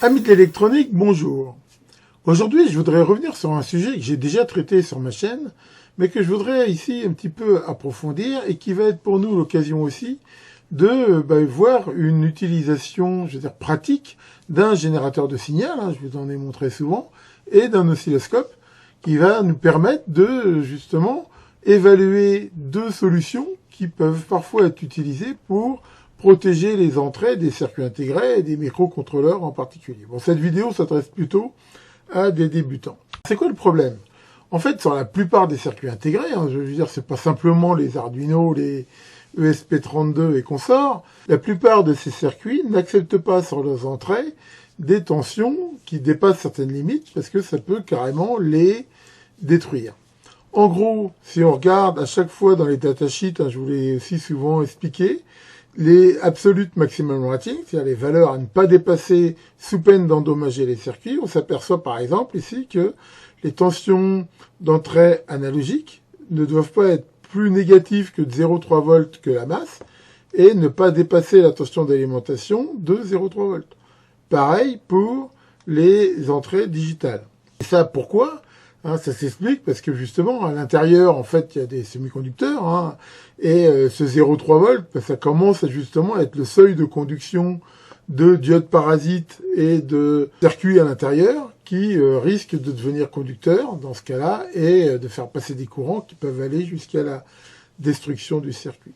Amis de l'électronique, bonjour. Aujourd'hui, je voudrais revenir sur un sujet que j'ai déjà traité sur ma chaîne, mais que je voudrais ici un petit peu approfondir et qui va être pour nous l'occasion aussi de voir une utilisation, je veux dire, pratique d'un générateur de signal, je vous en ai montré souvent, et d'un oscilloscope qui va nous permettre de, justement, évaluer deux solutions qui peuvent parfois être utilisées pour protéger les entrées des circuits intégrés et des microcontrôleurs en particulier. Bon, cette vidéo s'adresse plutôt à des débutants. C'est quoi le problème? En fait, sur la plupart des circuits intégrés, je veux dire, c'est pas simplement les Arduino, les ESP32 et consorts, la plupart de ces circuits n'acceptent pas sur leurs entrées des tensions qui dépassent certaines limites parce que ça peut carrément les détruire. En gros, si on regarde à chaque fois dans les datasheets, je vous l'ai aussi souvent expliqué, les absolute maximum rating, c'est-à-dire les valeurs à ne pas dépasser sous peine d'endommager les circuits, on s'aperçoit par exemple ici que les tensions d'entrée analogique ne doivent pas être plus négatives que de 0,3 volts que la masse et ne pas dépasser la tension d'alimentation de 0,3 volts. Pareil pour les entrées digitales. Et ça, pourquoi ? Ça s'explique parce que justement, à l'intérieur, en fait, il y a des semi-conducteurs, et ce 0,3 volts, ça commence justement à être le seuil de conduction de diodes parasites et de circuits à l'intérieur qui risquent de devenir conducteurs dans ce cas-là et de faire passer des courants qui peuvent aller jusqu'à la destruction du circuit.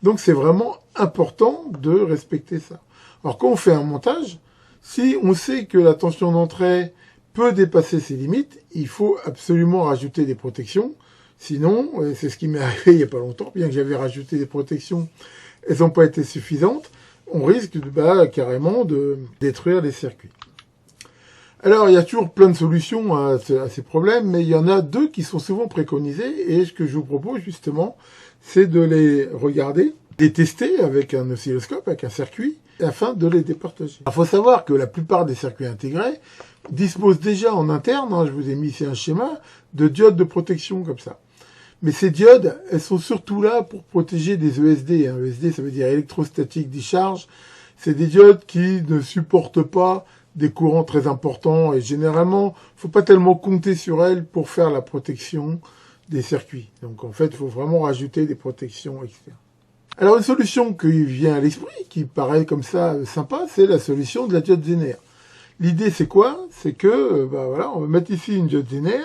Donc c'est vraiment important de respecter ça. Alors quand on fait un montage, si on sait que la tension d'entrée peut dépasser ses limites, il faut absolument rajouter des protections. Sinon, c'est ce qui m'est arrivé il n'y a pas longtemps, bien que j'avais rajouté des protections, elles n'ont pas été suffisantes, on risque carrément de détruire les circuits. Alors, il y a toujours plein de solutions à ces problèmes, mais il y en a deux qui sont souvent préconisées, et ce que je vous propose justement, c'est de les regarder, les tester avec un oscilloscope, avec un circuit, afin de les départager. Il faut savoir que la plupart des circuits intégrés disposent déjà en interne, je vous ai mis ici un schéma, de diodes de protection comme ça. Mais ces diodes, elles sont surtout là pour protéger des ESD. ESD, ça veut dire électrostatic discharge. C'est des diodes qui ne supportent pas des courants très importants et généralement, il ne faut pas tellement compter sur elles pour faire la protection des circuits. Donc en fait, il faut vraiment rajouter des protections externes. Alors une solution qui vient à l'esprit, qui paraît comme ça sympa, c'est la solution de la diode Zener. L'idée c'est quoi? C'est que, on va mettre ici une diode Zener,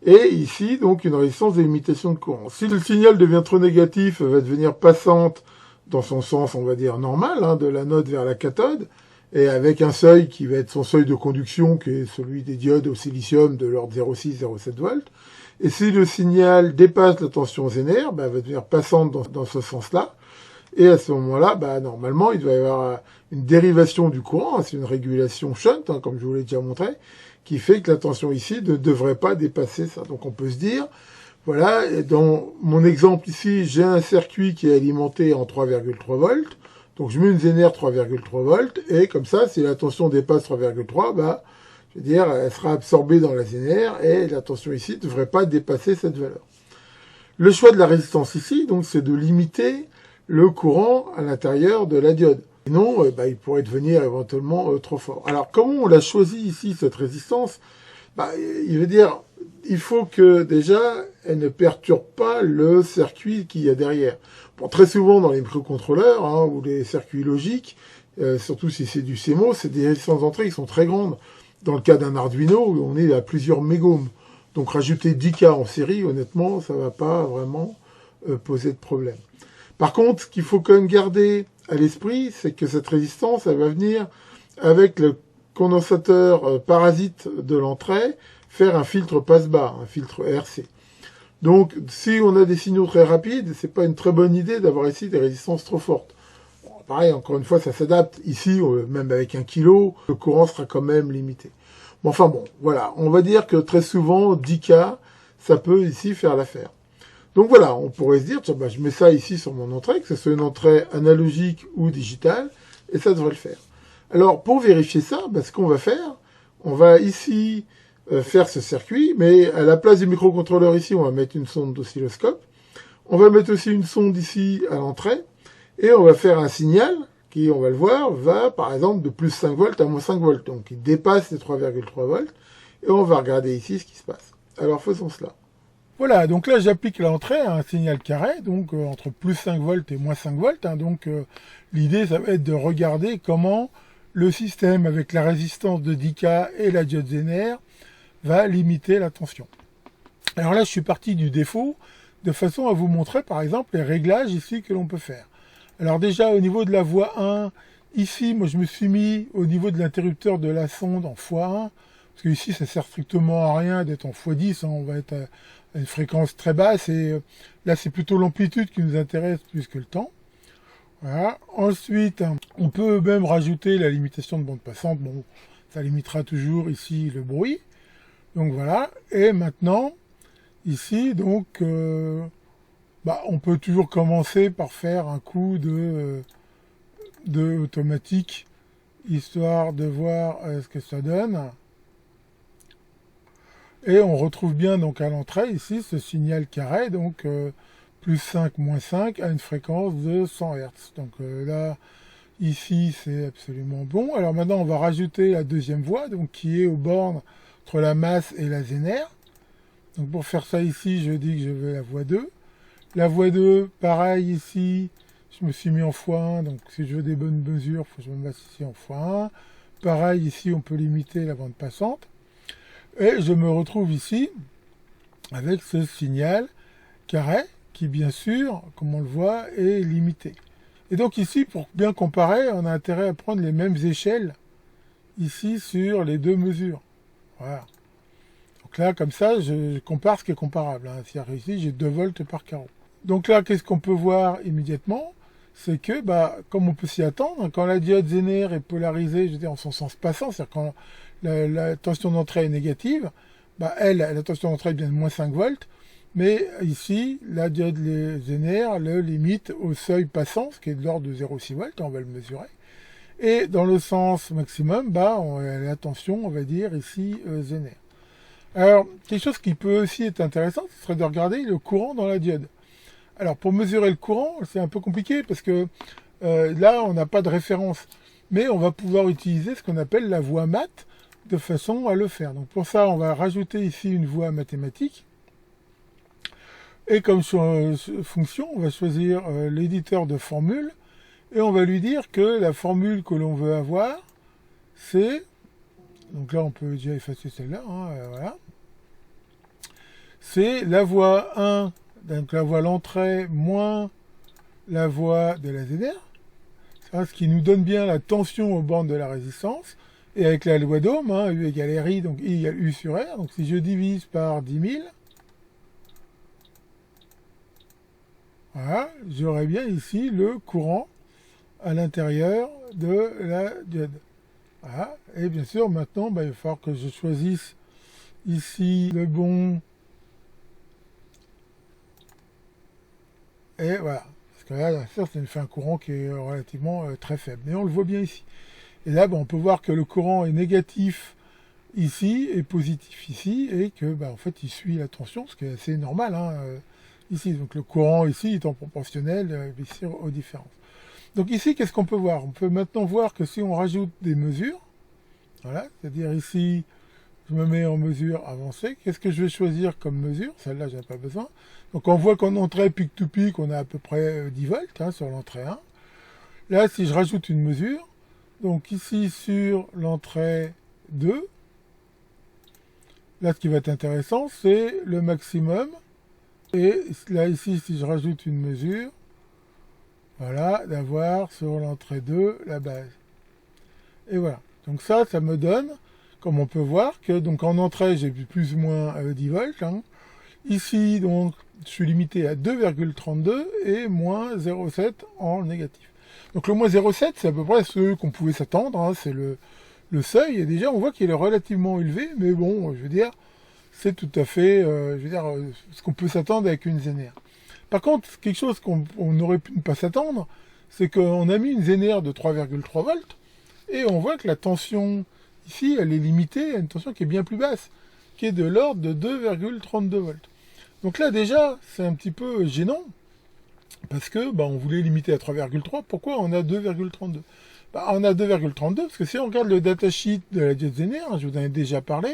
et ici donc une résistance de limitation de courant. Si le signal devient trop négatif, elle va devenir passante dans son sens, on va dire, normal, de l'anode vers la cathode, et avec un seuil qui va être son seuil de conduction, qui est celui des diodes au silicium de l'ordre 0,6-0,7 volts. Et si le signal dépasse la tension Zener, elle va devenir passante dans ce sens-là. Et à ce moment-là, normalement, il doit y avoir une dérivation du courant, c'est une régulation shunt, comme je vous l'ai déjà montré, qui fait que la tension ici ne devrait pas dépasser ça. Donc on peut se dire, voilà, dans mon exemple ici, j'ai un circuit qui est alimenté en 3,3 volts, donc je mets une Zener 3,3 volts, et comme ça, si la tension dépasse 3,3, je veux dire, elle sera absorbée dans la Zener, et la tension ici ne devrait pas dépasser cette valeur. Le choix de la résistance ici, donc, c'est de limiter le courant à l'intérieur de la diode. Sinon, il pourrait devenir éventuellement trop fort. Alors, comment on l'a choisi ici, cette résistance? Il faut que déjà, elle ne perturbe pas le circuit qu'il y a derrière. Bon, très souvent, dans les microcontrôleurs, ou les circuits logiques, surtout si c'est du CMOS, c'est des résistances d'entrée qui sont très grandes. Dans le cas d'un Arduino, on est à plusieurs mégohms. Donc, rajouter 10K en série, honnêtement, ça va pas vraiment poser de problème. Par contre, ce qu'il faut quand même garder à l'esprit, c'est que cette résistance, elle va venir avec le condensateur parasite de l'entrée, faire un filtre passe-bas, un filtre RC. Donc, si on a des signaux très rapides, c'est pas une très bonne idée d'avoir ici des résistances trop fortes. Bon, pareil, encore une fois, ça s'adapte. Ici, même avec 1 kilo, le courant sera quand même limité. Bon, enfin bon, voilà. On va dire que très souvent, 10K, ça peut ici faire l'affaire. Donc voilà, on pourrait se dire, je mets ça ici sur mon entrée, que ce soit une entrée analogique ou digitale, et ça devrait le faire. Alors, pour vérifier ça, ce qu'on va faire, on va ici faire ce circuit, mais à la place du microcontrôleur ici, on va mettre une sonde d'oscilloscope. On va mettre aussi une sonde ici à l'entrée, et on va faire un signal qui, on va le voir, va par exemple de plus 5 volts à moins 5 volts. Donc il dépasse les 3,3 volts. Et on va regarder ici ce qui se passe. Alors faisons cela. Voilà, donc là j'applique à l'entrée un signal carré, donc entre plus 5 volts et moins 5 volts. Donc l'idée ça va être de regarder comment le système avec la résistance de 10K et la diode Zener va limiter la tension. Alors là je suis parti du défaut, de façon à vous montrer par exemple les réglages ici que l'on peut faire. Alors déjà au niveau de la voie 1, ici moi je me suis mis au niveau de l'interrupteur de la sonde en x1, parce que ici ça sert strictement à rien d'être en x10, on va être à une fréquence très basse, et là c'est plutôt l'amplitude qui nous intéresse plus que le temps. Voilà. Ensuite, on peut même rajouter la limitation de bande passante, bon, ça limitera toujours ici le bruit. Donc voilà, et maintenant, ici, donc, on peut toujours commencer par faire un coup de automatique, histoire de voir ce que ça donne. Et on retrouve bien donc à l'entrée ici ce signal carré, donc plus 5, moins 5 à une fréquence de 100 Hz. Donc là, ici c'est absolument bon. Alors maintenant on va rajouter la deuxième voie, donc qui est aux bornes entre la masse et la Zener. Donc pour faire ça ici, je dis que je veux la voie 2. La voie 2, pareil ici, je me suis mis en x1, donc si je veux des bonnes mesures, il faut que je me mette ici en x1. Pareil ici, on peut limiter la bande passante. Et je me retrouve ici avec ce signal carré qui, bien sûr, comme on le voit, est limité. Et donc ici, pour bien comparer, on a intérêt à prendre les mêmes échelles ici sur les deux mesures. Voilà. Donc là, comme ça, je compare ce qui est comparable. C'est-à-dire ici, j'ai 2 volts par carreau. Donc là, qu'est-ce qu'on peut voir immédiatement? C'est que, comme on peut s'y attendre, quand la diode Zener est polarisée, je veux dire, en son sens passant, c'est-à-dire quand la tension d'entrée est négative, la tension d'entrée est bien de moins 5 volts, mais ici, la diode Zener le limite au seuil passant, ce qui est de l'ordre de 0,6 volts, on va le mesurer. Et dans le sens maximum, on a la tension, on va dire, ici, Zener. Alors, quelque chose qui peut aussi être intéressant, ce serait de regarder le courant dans la diode. Alors, pour mesurer le courant, c'est un peu compliqué, parce que là, on n'a pas de référence. Mais on va pouvoir utiliser ce qu'on appelle la voie mat, de façon à le faire. Donc pour ça, on va rajouter ici une voie mathématique. Et comme fonction, on va choisir l'éditeur de formule. Et on va lui dire que la formule que l'on veut avoir, c'est... Donc là, on peut déjà effacer celle-là. Voilà. C'est la voie 1, donc la voie l'entrée, moins la voie de la Zener. Ce qui nous donne bien la tension aux bornes de la résistance. Et avec la loi d'Ohm, U égale RI, donc I égale U sur R. Donc si je divise par 10 000, voilà, j'aurai bien ici le courant à l'intérieur de la diode. Voilà. Et bien sûr, maintenant, il va falloir que je choisisse ici le bon. Et voilà. Parce que là, ça me fait un courant qui est relativement très faible. Mais on le voit bien ici. Et là, on peut voir que le courant est négatif ici et positif ici, et que en fait il suit la tension, ce qui est assez normal ici. Donc le courant ici étant proportionnel ici aux différences. Donc ici, qu'est-ce qu'on peut voir? On peut maintenant voir que si on rajoute des mesures, voilà, c'est-à-dire ici, je me mets en mesure avancée, qu'est-ce que je vais choisir comme mesure? Celle-là, j'en ai pas besoin. Donc on voit qu'en entrée peak-to-peak, on a à peu près 10 volts sur l'entrée 1. Là, si je rajoute une mesure, donc ici sur l'entrée 2, là ce qui va être intéressant, c'est le maximum. Et là ici, si je rajoute une mesure, voilà, d'avoir sur l'entrée 2 la base. Et voilà. Donc ça me donne, comme on peut voir, que donc en entrée, j'ai plus ou moins 10 volts. Ici, donc, je suis limité à 2,32 et moins 0,7 en négatif. Donc le moins 0,7, c'est à peu près ce qu'on pouvait s'attendre, c'est le seuil, et déjà on voit qu'il est relativement élevé, mais bon, je veux dire, c'est tout à fait, ce qu'on peut s'attendre avec une Zener. Par contre, quelque chose qu'on aurait pu ne pas s'attendre, c'est qu'on a mis une Zener de 3,3 volts, et on voit que la tension, ici, elle est limitée à une tension qui est bien plus basse, qui est de l'ordre de 2,32 volts. Donc là, déjà, c'est un petit peu gênant, parce que on voulait limiter à 3,3. Pourquoi on a 2,32? On a 2,32 parce que si on regarde le datasheet de la diode Zener, je vous en ai déjà parlé,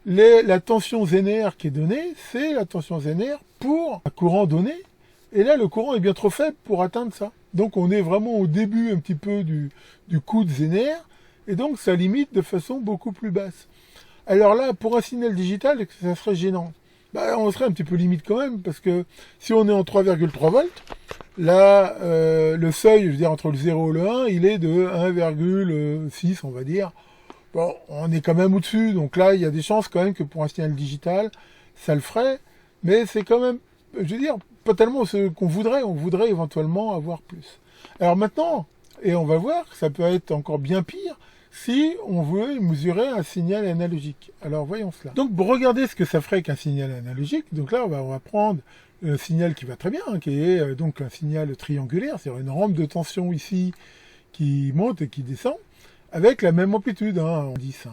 la tension Zener qui est donnée, c'est la tension Zener pour un courant donné. Et là, le courant est bien trop faible pour atteindre ça. Donc on est vraiment au début un petit peu du coup de Zener, et donc ça limite de façon beaucoup plus basse. Alors là, pour un signal digital, ça serait gênant. On serait un petit peu limite quand même, parce que si on est en 3,3 volts, là, le seuil, je veux dire, entre le 0 et le 1, il est de 1,6, on va dire. Bon, on est quand même au-dessus, donc là, il y a des chances quand même que pour un signal digital, ça le ferait, mais c'est quand même, je veux dire, pas tellement ce qu'on voudrait, on voudrait éventuellement avoir plus. Alors maintenant, et on va voir que ça peut être encore bien pire, si on veut mesurer un signal analogique. Alors voyons cela. Donc pour regarder ce que ça ferait qu'un signal analogique, donc là on va prendre un signal qui va très bien, qui est donc un signal triangulaire, c'est-à-dire une rampe de tension ici qui monte et qui descend, avec la même amplitude, en 10 ici.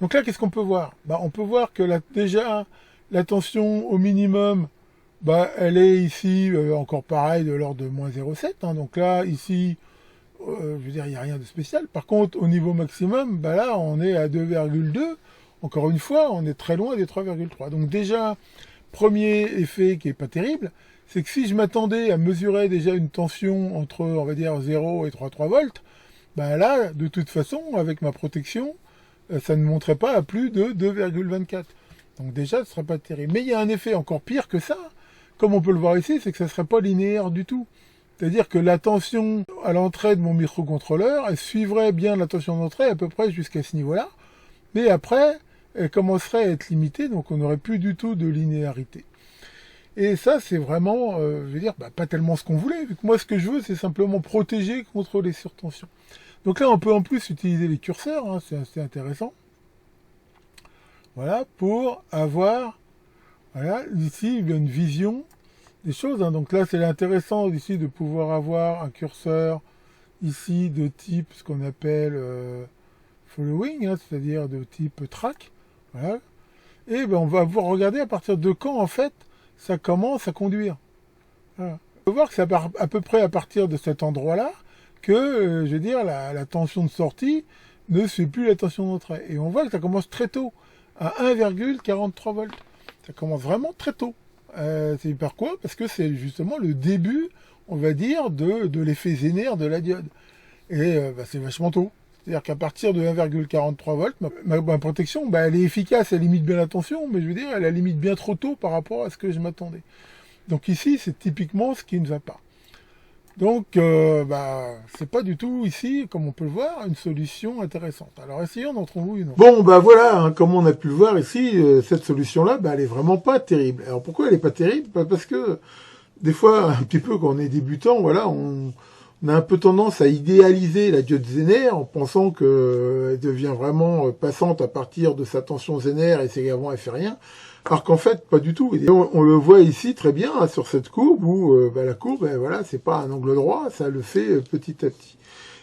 Donc là qu'est-ce qu'on peut voir? On peut voir que déjà la tension au minimum, elle est ici encore pareil de l'ordre de moins 0,7, donc là ici je veux dire, il n'y a rien de spécial. Par contre, au niveau maximum, là, on est à 2,2. Encore une fois, on est très loin des 3,3. Donc déjà, premier effet qui est pas terrible, c'est que si je m'attendais à mesurer déjà une tension entre, on va dire, 0 et 3,3 volts, là, de toute façon, avec ma protection, ça ne monterait pas à plus de 2,24. Donc déjà, ce ne serait pas terrible. Mais il y a un effet encore pire que ça, comme on peut le voir ici, c'est que ça ne serait pas linéaire du tout. C'est-à-dire que la tension à l'entrée de mon microcontrôleur, elle suivrait bien la tension d'entrée à peu près jusqu'à ce niveau-là, mais après, elle commencerait à être limitée, donc on n'aurait plus du tout de linéarité. Et ça, c'est vraiment, je veux dire, pas tellement ce qu'on voulait, vu que moi, ce que je veux, c'est simplement protéger contre les surtensions. Donc là, on peut en plus utiliser les curseurs, c'est assez intéressant. Voilà, pour avoir, voilà, ici, il y a une vision des choses. Donc là, c'est intéressant ici de pouvoir avoir un curseur ici de type ce qu'on appelle following, c'est-à-dire de type track. Voilà. Et on va regarder à partir de quand, en fait, ça commence à conduire. Voilà. On peut voir que c'est à peu près à partir de cet endroit-là que, je veux dire, la tension de sortie ne suit plus la tension d'entrée. Et on voit que ça commence très tôt, à 1,43 volts. Ça commence vraiment très tôt. C'est par quoi? Parce que c'est justement le début, on va dire, de l'effet Zener de la diode. Et c'est vachement tôt. C'est-à-dire qu'à partir de 1,43 volts, ma protection, elle est efficace, elle limite bien la tension, mais je veux dire, elle la limite bien trop tôt par rapport à ce que je m'attendais. Donc ici, c'est typiquement ce qui ne va pas. Donc, c'est pas du tout ici, comme on peut le voir, une solution intéressante. Alors, essayons d'en trouver une autre. Bon, voilà, comme on a pu le voir ici, cette solution-là, elle est vraiment pas terrible. Alors, pourquoi elle est pas terrible? Parce que, des fois, un petit peu, quand on est débutant, voilà, on a un peu tendance à idéaliser la diode Zener en pensant qu'elle devient vraiment passante à partir de sa tension Zener et c'est qu'avant elle fait rien. Alors qu'en fait, pas du tout. Et on le voit ici très bien sur cette courbe où la courbe, voilà, c'est pas un angle droit, ça le fait petit à petit.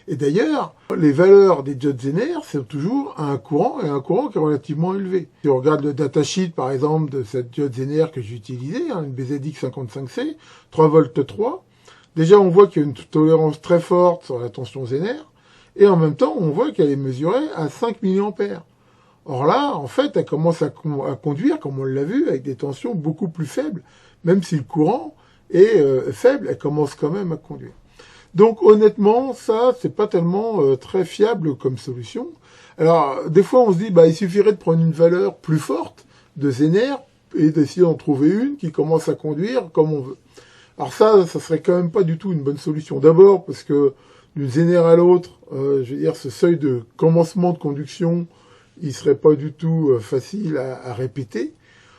Et d'ailleurs, les valeurs des diodes Zener, c'est toujours un courant, et un courant qui est relativement élevé. Si on regarde le datasheet, par exemple, de cette diode Zener que j'ai utilisée, une BZX55C, 3 volts 3, déjà on voit qu'il y a une tolérance très forte sur la tension Zener, et en même temps, on voit qu'elle est mesurée à 5 mA. Or là, en fait, elle commence à conduire, comme on l'a vu, avec des tensions beaucoup plus faibles. Même si le courant est faible, elle commence quand même à conduire. Donc honnêtement, ça, c'est pas tellement très fiable comme solution. Alors, des fois, on se dit, il suffirait de prendre une valeur plus forte de Zener et d'essayer d'en trouver une qui commence à conduire comme on veut. Alors ça serait quand même pas du tout une bonne solution. D'abord, parce que d'une Zener à l'autre, je veux dire, ce seuil de commencement de conduction, il serait pas du tout facile à répéter.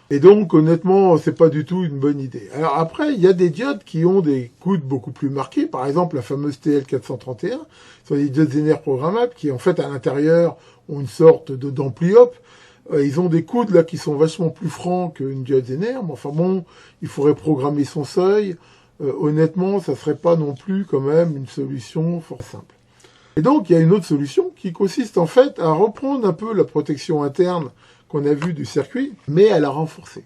Et donc, honnêtement, c'est pas du tout une bonne idée. Alors après, il y a des diodes qui ont des coudes beaucoup plus marqués. Par exemple, la fameuse TL431, sont des diodes Zener programmables qui, en fait, à l'intérieur, ont une sorte d'ampli-hop. Ils ont des coudes là qui sont vachement plus francs qu'une diode Zener. Mais enfin bon, il faudrait programmer son seuil. Honnêtement, ça serait pas non plus quand même une solution fort simple. Et donc, il y a une autre solution qui consiste en fait à reprendre un peu la protection interne qu'on a vue du circuit, mais à la renforcer.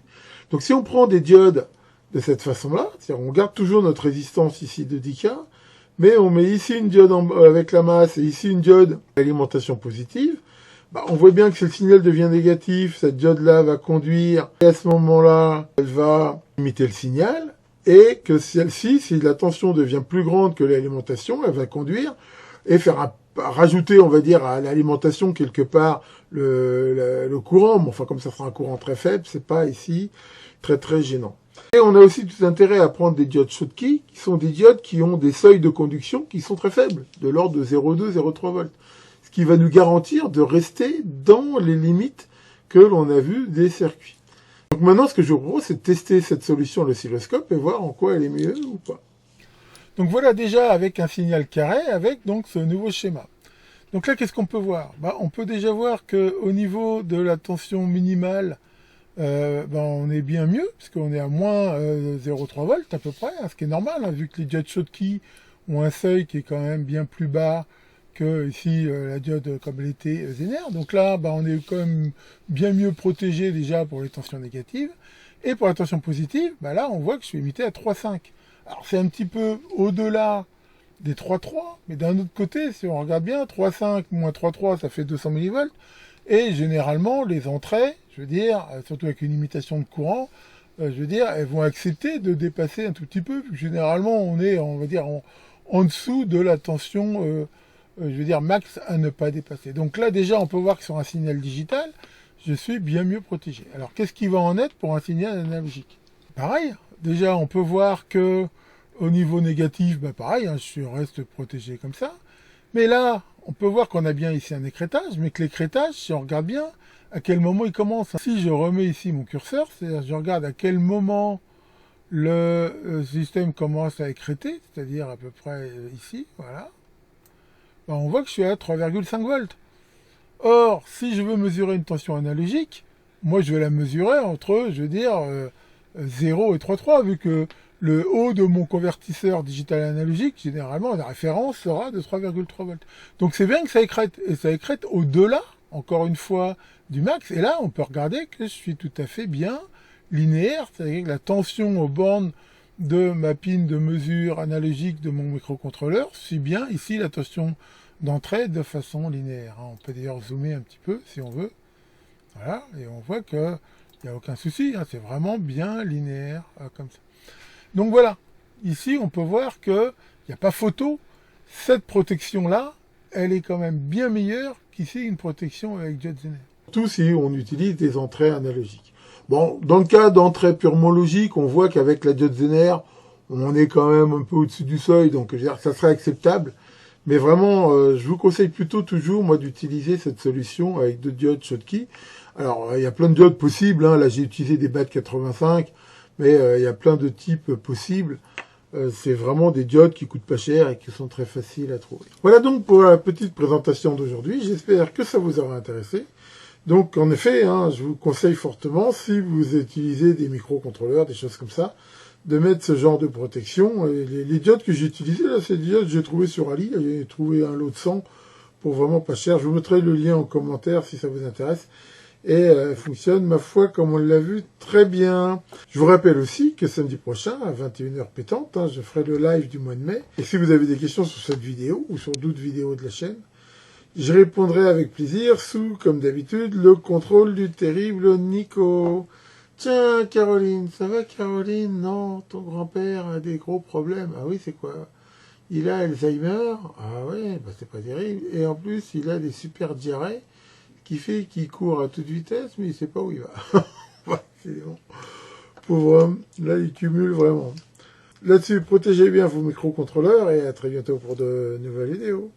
Donc, si on prend des diodes de cette façon-là. C'est-à-dire on garde toujours notre résistance ici de 10K, mais on met ici une diode avec la masse et ici une diode d'alimentation positive. On voit bien que si le signal devient négatif, cette diode-là va conduire, et à ce moment-là, elle va limiter le signal, et que celle-ci, si la tension devient plus grande que l'alimentation, elle va conduire et faire rajouter, on va dire, à l'alimentation quelque part le courant. Bon, enfin, comme ça sera un courant très faible, c'est pas ici très gênant. Et on a aussi tout intérêt à prendre des diodes Schottky, qui sont des diodes qui ont des seuils de conduction qui sont très faibles, de l'ordre de 0,2, 0,3 volts. Ce qui va nous garantir de rester dans les limites que l'on a vues des circuits. Donc maintenant, ce que je vous propose, c'est de tester cette solution à l'oscilloscope et voir en quoi elle est mieux ou pas. Donc voilà déjà avec un signal carré, avec donc ce nouveau schéma. Donc là, qu'est-ce qu'on peut voir? On peut déjà voir qu'au niveau de la tension minimale, on est bien mieux, puisqu'on est à moins 0,3 volts à peu près, hein, ce qui est normal, hein, vu que les diodes Schottky ont un seuil qui est quand même bien plus bas que ici la diode comme elle était Zener. Donc là, on est quand même bien mieux protégé déjà pour les tensions négatives. Et pour la tension positive, là, on voit que je suis limité à 3,5. Alors c'est un petit peu au-delà des 3,3, mais d'un autre côté, si on regarde bien, 3,5 moins 3,3, ça fait 200 millivolts. Et généralement, les entrées, je veux dire, surtout avec une limitation de courant, je veux dire, elles vont accepter de dépasser un tout petit peu, vu que généralement, on est, on va dire, en dessous de la tension, je veux dire, max à ne pas dépasser. Donc là, déjà, on peut voir que sur un signal digital, je suis bien mieux protégé. Alors, qu'est-ce qui va en être pour un signal analogique? Pareil, déjà, on peut voir que au niveau négatif, pareil, hein, je reste protégé comme ça. Mais là, on peut voir qu'on a bien ici un écrêtage, mais que l'écrêtage, si on regarde bien, à quel moment il commence. Si je remets ici mon curseur, c'est-à-dire je regarde à quel moment le système commence à écrêter, c'est-à-dire à peu près ici, voilà. On voit que je suis à 3,5 volts. Or, si je veux mesurer une tension analogique, moi je vais la mesurer entre, je veux dire, 0 et 3,3, vu que le haut de mon convertisseur digital analogique, généralement, la référence sera de 3,3 volts. Donc c'est bien que ça écrète, et ça écrète au-delà, encore une fois, du max. Et là, on peut regarder que je suis tout à fait bien linéaire, c'est-à-dire que la tension aux bornes de ma pin de mesure analogique de mon microcontrôleur suit bien ici la tension d'entrée de façon linéaire. On peut d'ailleurs zoomer un petit peu si on veut. Voilà, et on voit qu'il n'y a aucun souci, hein, c'est vraiment bien linéaire comme ça. Donc voilà, ici on peut voir qu'il n'y a pas photo, cette protection-là, elle est quand même bien meilleure qu'ici une protection avec diode Zener. Surtout si on utilise des entrées analogiques. Bon, dans le cas d'entrée purement logique, on voit qu'avec la diode Zener, on est quand même un peu au-dessus du seuil, donc je veux dire que ça serait acceptable. Mais vraiment, je vous conseille plutôt toujours, moi, d'utiliser cette solution avec deux diodes Schottky. Alors, il y a plein de diodes possibles, hein. Là, j'ai utilisé des BAT85, mais il y a plein de types possibles. C'est vraiment des diodes qui coûtent pas cher et qui sont très faciles à trouver. Voilà donc pour la petite présentation d'aujourd'hui. J'espère que ça vous aura intéressé. Donc, en effet, hein, je vous conseille fortement, si vous utilisez des microcontrôleurs, des choses comme ça, de mettre ce genre de protection. Et les diodes que j'ai utilisées, là, c'est des diodes que j'ai trouvées sur Ali. J'ai trouvé un lot de 100 pour vraiment pas cher. Je vous mettrai le lien en commentaire si ça vous intéresse. Et elle fonctionne, ma foi, comme on l'a vu, très bien. Je vous rappelle aussi que samedi prochain, à 21h pétante, hein, je ferai le live du mois de mai. Et si vous avez des questions sur cette vidéo ou sur d'autres vidéos de la chaîne, je répondrai avec plaisir sous, comme d'habitude, le contrôle du terrible Nico. Tiens, Caroline, ça va Caroline? Non, ton grand-père a des gros problèmes. Ah oui, c'est quoi? Il a Alzheimer? Ah ouais, c'est pas terrible. Et en plus, il a des super diarrhées qui fait qu'il court à toute vitesse, mais il sait pas où il va. Ouais, c'est bon. Pauvre homme, là, il cumule vraiment. Là-dessus, protégez bien vos microcontrôleurs et à très bientôt pour de nouvelles vidéos.